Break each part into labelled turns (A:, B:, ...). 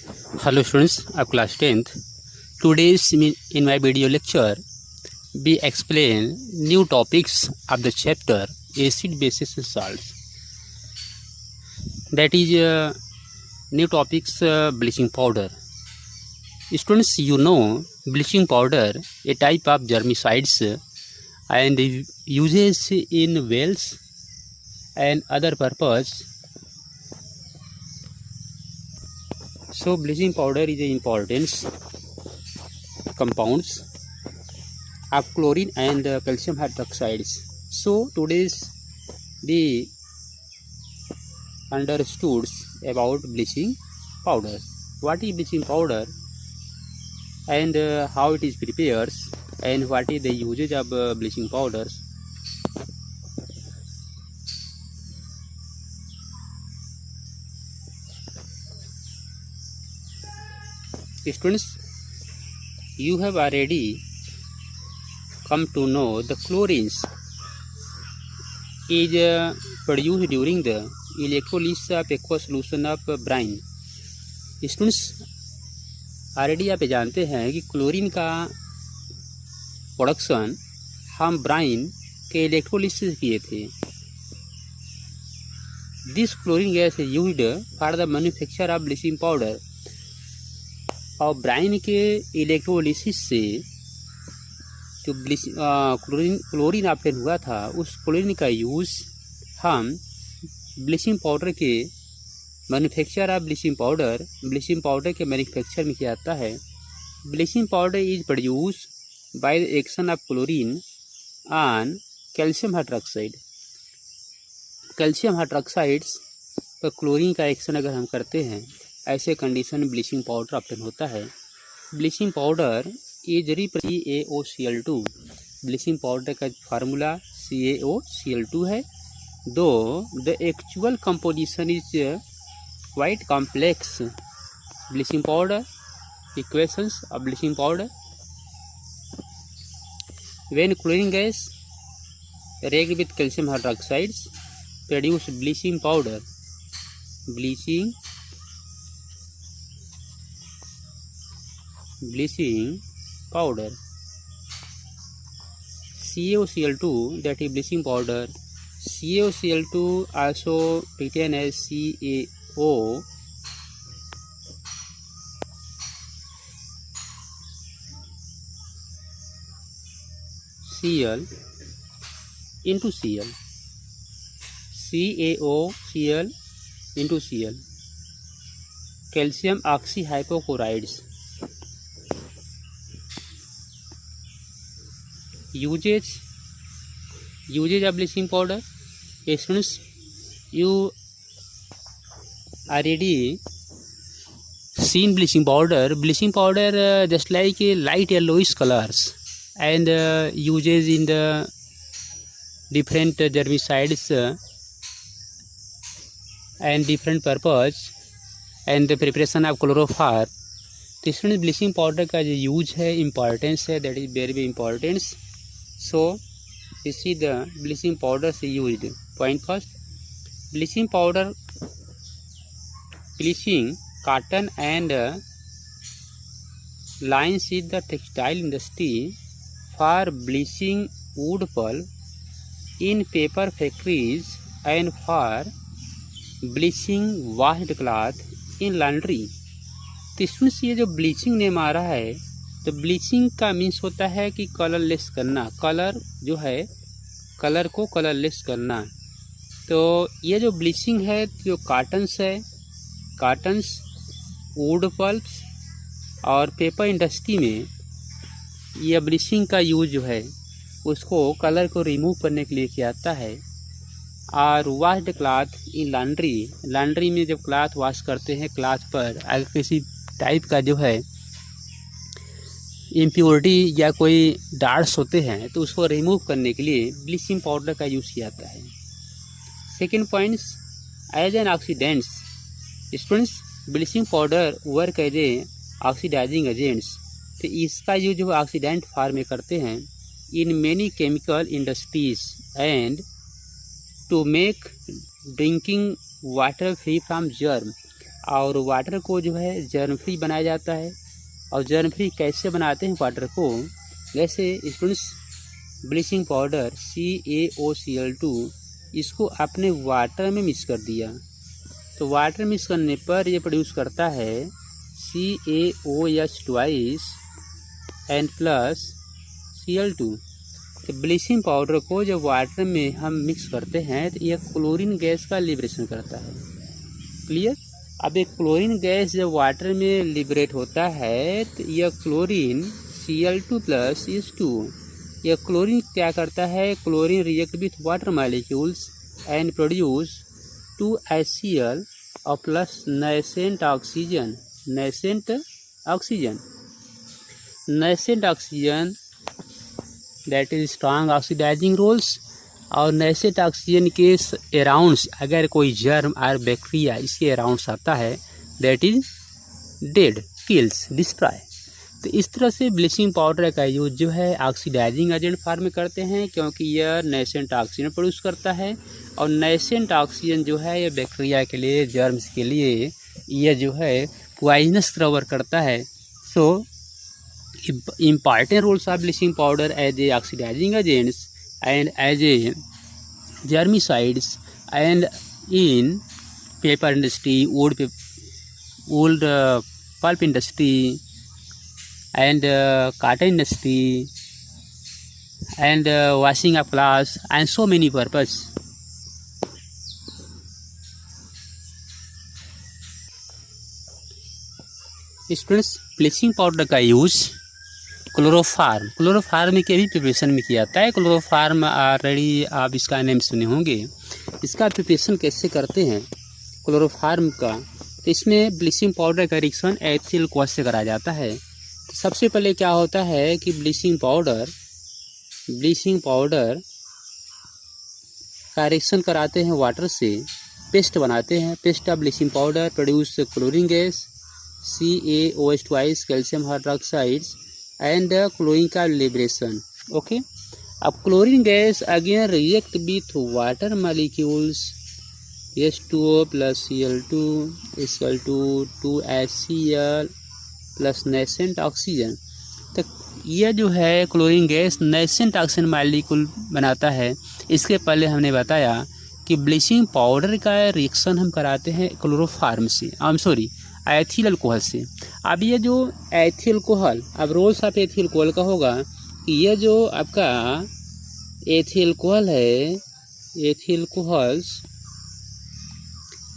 A: Hello students of class 10th. Today's in my video lecture we explain new topics of the chapter acid bases and salts. That is new topics bleaching powder. Students, you know bleaching powder a type of germicides and uses in wells and other purpose. So bleaching powder is an important compounds of chlorine and calcium hydroxides. So today's we understood about bleaching powder. What is bleaching powder and how it is prepared and what is the usage of bleaching powders. Students, you have already come to know the chlorines is produced during the electrolysis of aqueous solution of brine. Students, already आप जानते हैं कि chlorine का production हम Bryan के electrolysis किए थे. This chlorine gas is used for the manufacture of bleaching powder. और ब्राइन के इलेक्ट्रोलिसिस से जो क्लोरीन ऑब्टेन हुआ था उस क्लोरीन का यूज़ हम ब्लीचिंग पाउडर के मैन्युफैक्चर ऑफ ब्लीचिंग पाउडर के मैन्युफैक्चर में किया जाता है. Bleaching powder is produce by the action of chlorine on calcium hydroxide. Calcium hydroxides पर क्लोरीन का एक्शन अगर हम करते हैं, ऐसे कंडीशन में ब्लीचिंग पाउडर ऑब्टेन होता है. Bleaching powder is CaOCl2. Bleaching powder का फार्मूला CaOCl2 है. दो the actual composition is quite complex. Bleaching powder equations of bleaching powder when chlorine gas react with calcium hydroxides produce bleaching powder. Bleaching powder CaOCl2, that is bleaching powder. CaOCl2 also written as CaO Cl into Cl. CaOCl into Cl. Calcium oxyhypochlorides. Usage of bleaching powder. Students, you already seen bleaching powder. Bleaching powder just like a light yellowish colors and uses in the different germicides and different purpose and the preparation of chlorophar. तो इसमें bleaching powder का जो use है, importance है, that is very importance. So you see the bleaching powder is used. Point first, bleaching powder, bleaching cotton and lines in the textile industry for bleaching wood pulp in paper factories and for bleaching washed cloth in laundry. तो इसमें से ये जो bleaching name आ रहा है, तो bleaching का means होता है कि कलरलेस करना. कलर जो है, कलर को कलरलेस करना. तो ये जो ब्लीचिंग है, जो काटन्स है, काटन्स, वुड पल्प्स और पेपर इंडस्ट्री में यह ब्लीचिंग का यूज जो है उसको कलर को रिमूव करने के लिए किया जाता है. और वॉश्ड क्लॉथ इन लॉन्ड्री में जब क्लॉथ वॉश करते हैं, क्लॉथ पर अगर किसी टाइप का जो है इम्प्योरिटी या कोई डार्ट्स होते हैं तो उसको रिमूव करने के लिए ब्लीचिंग पाउडर का यूज़ किया जाता है. Second points, as an oxidants. Students, bleaching powder work as a oxidising agents. तो इसका यूज जो ऑक्सीडेंट फॉर्म में करते हैं in many chemical industries and to make drinking water free from germ. और वाटर को जो है जर्म फ्री बनाया जाता है। और जर्म फ्री कैसे बनाते हैं वाटर को, जैसे स्टूडेंट्स ब्लीचिंग पाउडर CaOCl2 इसको आपने वाटर में मिक्स कर दिया, तो वाटर मिक्स करने पर ये प्रोड्यूस करता है CaOH एंड प्लस Cl2। तो ब्लीचिंग पाउडर को जब वाटर में हम मिक्स करते हैं तो यह क्लोरीन गैस का लिबरेशन करता है। क्लियर। अब एक क्लोरीन गैस जब वाटर में लिबरेट होता है तो यह क्लोरीन Cl2 प्लस H2, यह क्लोरीन क्या करता है, chlorine react with water molecules and produce 2HCl और plus nascent oxygen. Nascent oxygen that is strong oxidising roles. और नेसेंट ऑक्सीजन के अराउंड्स अगर कोई जर्म और बैक्टीरिया इसके अराउंड्स आता है that is dead, kills, destroy. तो इस तरह से ब्लीचिंग पाउडर का यूज जो है ऑक्सीडाइजिंग एजेंट फॉर्म में करते हैं, क्योंकि यह नेसेंट ऑक्सीजन प्रोड्यूस करता है। और नेसेंट ऑक्सीजन जो है ये बैक्टीरिया के लिए, जर्म्स के लिए यह जो है पॉइजनस वर्क करता है। सो important roles of bleaching powder as a oxidizing agents and as a germicides and in paper industry, old pulp industry and cotton industry and washing of clothes and so many purpose. Students bleaching powder का use chloroform के भी preparation में किया जाता है। Chloroform already आप इसका name सुने होंगे। इसका प्रिपरेशन कैसे करते हैं क्लोरोफार्म का, तो इसमें ब्लीचिंग पाउडर का रिएक्शन एथिल कोहल से कराया जाता है। तो सबसे पहले क्या होता है कि ब्लीचिंग पाउडर का रिएक्शन कराते हैं वाटर से, पेस्ट बनाते हैं। Paste of bleaching powder produce chlorine gas CaOH calcium hydroxide and chlorine का लिबरेशन। ओके। अब chlorine gas again react with water molecules H2O plus Cl2 Cl2 2HCl plus nascent oxygen. तो यह जो है chlorine gas nascent oxygen molecule बनाता है। इसके पहले हमने बताया कि ब्लीचिंग पाउडर का रिएक्शन हम कराते हैं क्लोरोफार्म से, एथिल अल्कोहल से। अब ये जो एथिल कोहल, अब रोल्स ऑफ एथिल कोहल का होगा कि ये जो आपका एथिल कोहल है, एथिल कोहल्स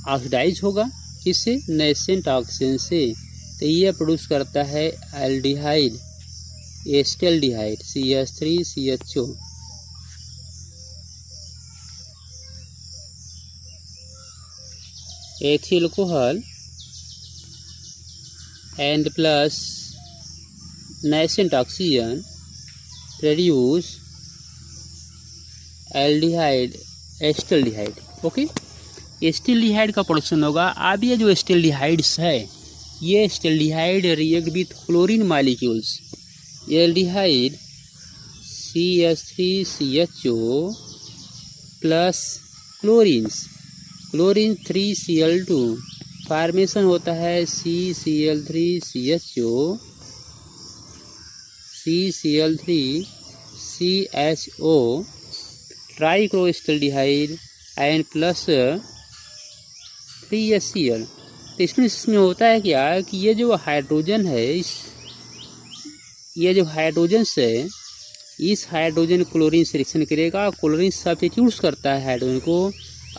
A: ऑक्सीडाइज होगा किससे, नेसेंट ऑक्सीजन से। तो ये प्रोड्यूस करता है aldehyde, acetaldehyde CH3CHO। Ethyl alcohol and plus nascent oxygen produce aldehyde, acetaldehyde. Okay, acetaldehyde का प्रोडक्शन होगा। अब ये जो एस्टेल्डिहाइड्स है, ये acetaldehyde react with chlorine molecules, aldehyde CH3CHO plus chlorine 3Cl2 formation होता है CCl3CHO CCl3CHO ट्राइक्लोएस्टेल्डिहाइड and plus 3HCl। तो इसमें होता है क्या कि ये जो हाइड्रोजन है, ये जो हाइड्रोजन है, इस हाइड्रोजन क्लोरीन से रिएक्शन करेगा, क्लोरीन सब्स्टिट्यूट करता है हाइड्रोजन को,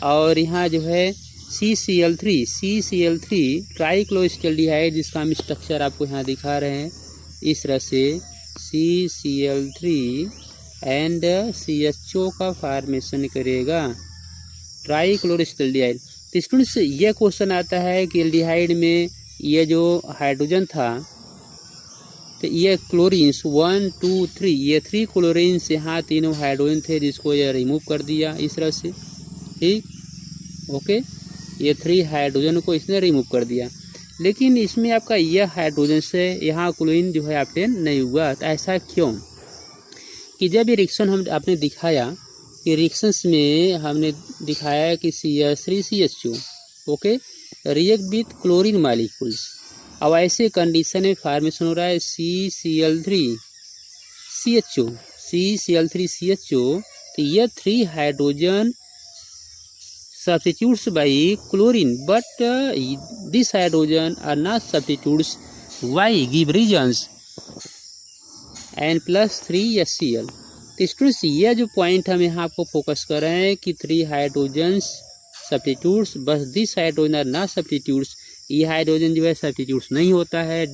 A: और यहाँ जो है CCl3 ट्राइक्लोएस्टेल्डिहाइड, जिसका हम स्ट्रक्चर आपको यहाँ दिखा रहे हैं इस तरह से, CCl3 एंड CHO का फॉर्मेशन करेगा, ट्राइक्लोएस्टेल्डिहाइड। तो स्टूडेंट्स ये क्वेश्चन आता है कि एल्डिहाइड में ये जो हाइड्रोजन था, तो ये क्लोरीन्स 1 2 3, ये 3 क्लोरीन्स यहाँ तीनों हाइड्रोजन थे जिसको ये रिमूव कर दिया इस तरह से, ठीक। ओके, ये 3 हाइड्रोजन को इसने रिमूव कर दिया, लेकिन इसमें आपका यह हाइड्रोजन से यहाँ क्लोरीन जो है ऑब्टेन नहीं हुआ। तो ऐसा क्यों कि जब ये रिएक्शन हम आपने दिखाया कि रिएक्शंस में हमने दिखाया कि CH3CHO, okay, react with chlorine molecules. अब ऐसे कंडीशन में फार्मेशन हो रहा है CCl3CHO। तो यह 3 hydrogen substitutes by chlorine, but this hydrogen are not substitutes. Why? Give reasons. and plus 3 HCl। तो स्टूडेंट्स यह जो पॉइंट हम यहाँ आपको फोकस कर रहे हैं कि 3 हाइड्रोजन्स सब्स्टिट्यूट्स, बस this hydrogen are not substitutes. ये हाइड्रोजन जो है सब्स्टिट्यूट्स नहीं होता है,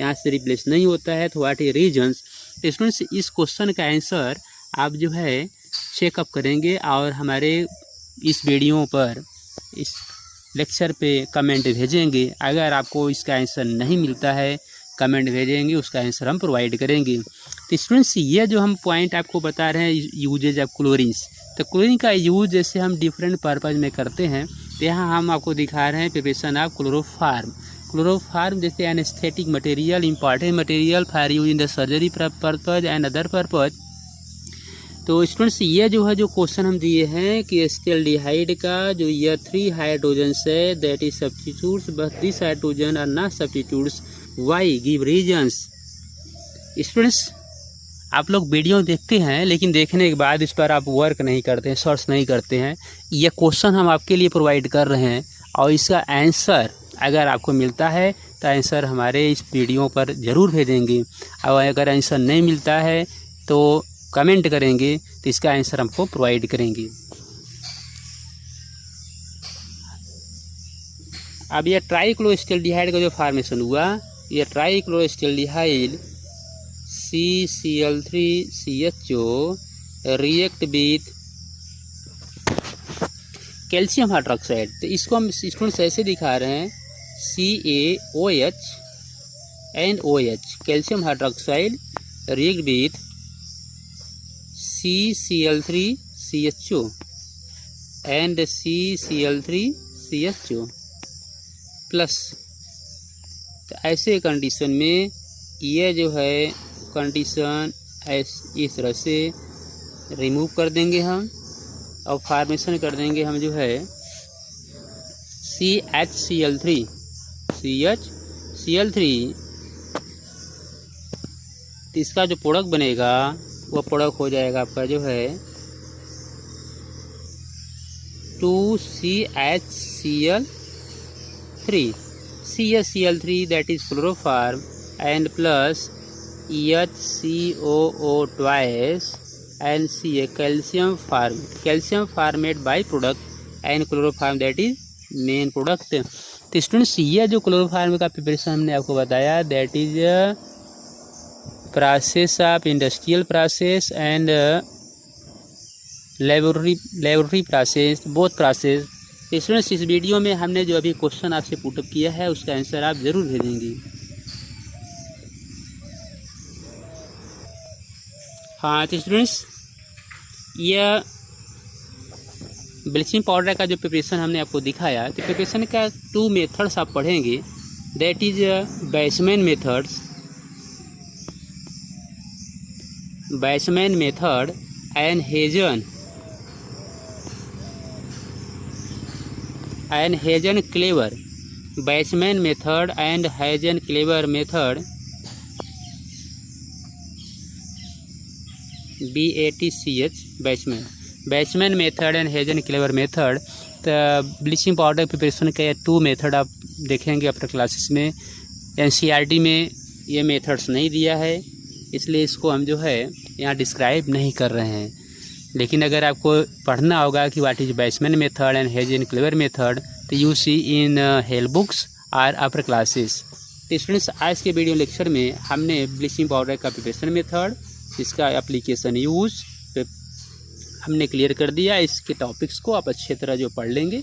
A: यहाँ से रिप्लेस नहीं होता है। तो व्हाट इज रीजंस। तो स्टूडेंट्स इस क्वेश्चन का आंसर आप जो है चेकअप करेंगे और हमारे इस वीडियो पर, इस लेक्चर पे कमेंट भेजेंगे। अगर आपको इसका आंसर नहीं मिलता है, कमेंट भेजेंगे, उसका आंसर हम प्रोवाइड करेंगे। तो स्टूडेंट्स ये जो हम पॉइंट आपको बता रहे हैं यूजेज ऑफ क्लोरीन्स, तो क्लोरीन का यूज जैसे हम डिफरेंट पर्पज़ में करते हैं, तो यहाँ हम आपको दिखा रहे हैं प्रिपरेशन ऑफ क्लोरोफार्म। क्लोरोफार्म जैसे anaesthetic material, important material for use in the surgery purpose and other purpose. तो स्टूडेंट्स ये जो है जो क्वेश्चन हम दिए हैं कि एसिटाल्डिहाइड का जो यह 3 हाइड्रोजन्स है that is substitutes, but this hydrogen are not substitutes. Why? Give reasons. Students आप लोग वीडियो देखते हैं लेकिन देखने के बाद इस पर आप वर्क नहीं करते हैं, सर्च नहीं करते हैं। यह क्वेश्चन हम आपके लिए प्रोवाइड कर रहे हैं और इसका आंसर अगर आपको मिलता है तो आंसर हमारे इस वीडियो पर ज़रूर भेजेंगे, और अगर आंसर नहीं मिलता है तो कमेंट करेंगे तो इसका आंसर हमको प्रोवाइड करेंगे। अब यह ट्राइक्लोरोएसिटाल्डिहाइड का जो फॉर्मेशन हुआ, यह ट्राइक्लोरोएसिटाल्डिहाइड CCl3CHO react with calcium hydroxide. तो इसको हम स्टूडेंट्स ऐसे दिखा रहे हैं CaOH and OH, calcium hydroxide react with CCl3CHO and CCl3CHO plus. तो ऐसे कंडीशन में ये जो है कंडीशन इस तरह से रिमूव कर देंगे हम और फॉर्मेशन कर देंगे हम जो है CHCl3। तो इसका जो प्रोडक्ट बनेगा वो प्रोडक्ट हो जाएगा आपका जो है 2CHCl3 that is chloroform and plus HCOO twice and Ca calcium formate by product and chloroform that is main product। तो स्टूडेंट्स ये जो क्लोरोफार्म का प्रिपरेशन हमने आपको बताया that is process of industrial process and laboratory process, both process. Students इस video में हमने जो अभी क्वेश्चन आपसे पुटअप किया है उसका आंसर आप ज़रूर भेजेंगे। हाँ तो स्टूडेंट्स यह ब्लीचिंग पाउडर का जो प्रिपरेशन हमने आपको दिखाया, तो प्रिपरेशन का 2 मेथड्स आप पढ़ेंगे that is Bachmann method and Hasenclever. Bachmann method and Hasenclever method BATCH Bachmann method and Hasenclever method. तो ब्लीचिंग पाउडर प्रिपरेशन का 2 मेथड आप देखेंगे अपने क्लासेस में। NCERT में ये मेथड्स नहीं दिया है इसलिए इसको हम जो है यहाँ डिस्क्राइब नहीं कर रहे हैं, लेकिन अगर आपको पढ़ना होगा कि what is Bachmann method and Hasenclever method तो you see in help books और अपर क्लासेस। तो स्टूडेंट्स आज के वीडियो लेक्चर में हमने ब्लीचिंग पाउडर का प्रिपरेशन मेथड, इसका एप्लीकेशन यूज हमने क्लियर कर दिया। इसके टॉपिक्स को आप अच्छी तरह जो पढ़ लेंगे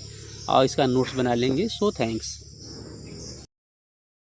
A: और इसका नोट्स बना लेंगे। So thanks.